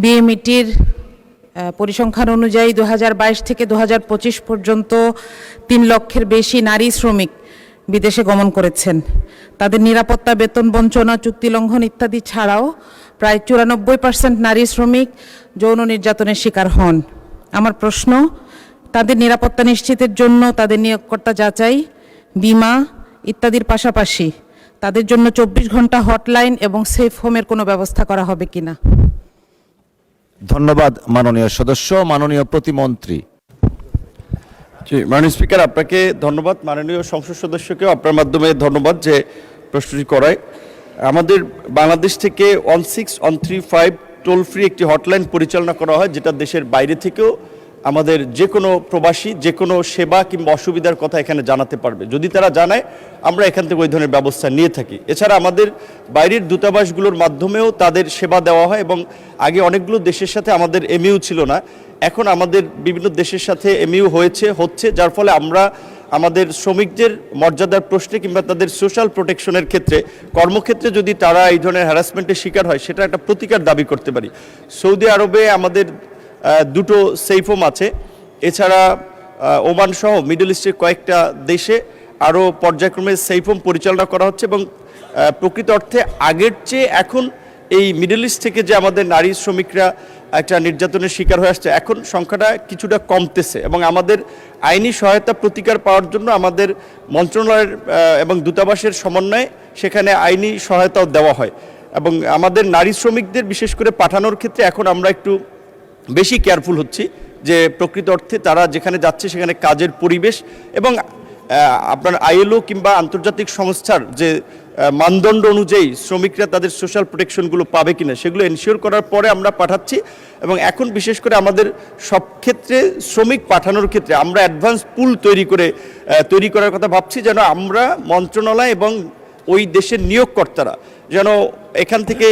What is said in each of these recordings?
বিএমইটির পরিসংখ্যান অনুযায়ী 2022 থেকে 2025 পর্যন্ত 3 লক্ষের বেশি নারী শ্রমিক বিদেশে গমন করেছেন। তাদের নিরাপত্তা, বেতন বঞ্চনা, চুক্তি লঙ্ঘন ইত্যাদি ছাড়াও প্রায় 94% নারী শ্রমিক যৌন নির্যাতনের শিকার হন। আমার প্রশ্ন, তাদের নিরাপত্তা নিশ্চিতের জন্য তাদের নিয়োগকর্তা যাচাই, বীমা ইত্যাদির পাশাপাশি তাদের জন্য 24 ঘন্টা হটলাইন এবং সেফ হোমের কোনো ব্যবস্থা করা হবে কিনা? ধন্যবাদ মাননীয় সদস্য। মাননীয় প্রতিমন্ত্রী। জি, মাননীয় স্পিকার, আপনাকে ধন্যবাদ। মাননীয় সংসদ সদস্যকেও আপনার মাধ্যমে ধন্যবাদ যে প্রশ্নটি করায়। আমাদের বাংলাদেশ থেকে 16135 টোল ফ্রি একটি হটলাইন পরিচালনা করা হয়, যেটা দেশের বাইরে থেকেও আমাদের যে কোনো প্রবাসী যে কোনো সেবা কিংবা অসুবিধার কথা এখানে জানাতে পারবে। যদি তারা জানায়, আমরা এখান থেকে ওই ধরনের ব্যবস্থা নিয়ে থাকি। এছাড়া আমাদের বাইরের দূতাবাসগুলোর মাধ্যমেও তাদের সেবা দেওয়া হয়, এবং আগে অনেকগুলো দেশের সাথে আমাদের এমইউ ছিল না, এখন আমাদের বিভিন্ন দেশের সাথে এমইউ হচ্ছে, যার ফলে আমরা আমাদের শ্রমিকদের মর্যাদার প্রশ্নে কিংবা তাদের সোশ্যাল প্রোটেকশনের ক্ষেত্রে, কর্মক্ষেত্রে যদি তারা এই ধরনের হ্যারাসমেন্টের শিকার হয়, সেটা একটা প্রতিকার দাবি করতে পারি। সৌদি আরবে আমাদের 2টো সেফ হোম আছে। এছাড়া ওমান সহ মিডল ইস্টের কয়েকটা দেশে আরও পর্যায়ক্রমে সেফ হোম পরিচালনা করা হচ্ছে, এবং প্রকৃত অর্থে আগের চেয়ে এখন এই মিডল ইস্ট থেকে যে আমাদের নারী শ্রমিকরা একটা নির্যাতনের শিকার হয়ে আসছে, এখন সংখ্যাটা কিছুটা কমতেছে, এবং আমাদের আইনি সহায়তা প্রতিকার পাওয়ার জন্য আমাদের মন্ত্রণালয়ের এবং দূতাবাসের সমন্বয়ে সেখানে আইনি সহায়তাও দেওয়া হয়। এবং আমাদের নারী শ্রমিকদের বিশেষ করে পাঠানোর ক্ষেত্রে এখন আমরা একটু বেশি কেয়ারফুল হচ্ছি, যে প্রকৃত অর্থে তারা যেখানে যাচ্ছে সেখানে কাজের পরিবেশ এবং আপনার আইএলও কিংবা আন্তর্জাতিক সংস্থার যে মানদণ্ড অনুযায়ী শ্রমিকরা তাদের সোশ্যাল প্রোটেকশনগুলো পাবে কিনা, সেগুলো এনশিওর করার পরে আমরা পাঠাচ্ছি। এবং এখন বিশেষ করে আমাদের সব ক্ষেত্রে শ্রমিক পাঠানোর ক্ষেত্রে আমরা অ্যাডভান্স পুল তৈরি করার কথা ভাবছি, যেন আমরা মন্ত্রণালয় এবং ওই দেশের নিয়োগকর্তারা যেন এখান থেকে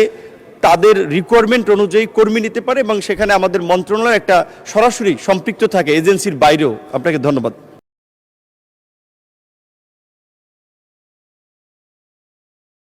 তাদের রিকোয়ারমেন্ট অনুযায়ী কর্মী নিতে পারে, এবং সেখানে আমাদের মন্ত্রণালয় একটা সরাসরি সম্পৃক্ত থাকে এজেন্সির বাইরেও। আপনাকে ধন্যবাদ।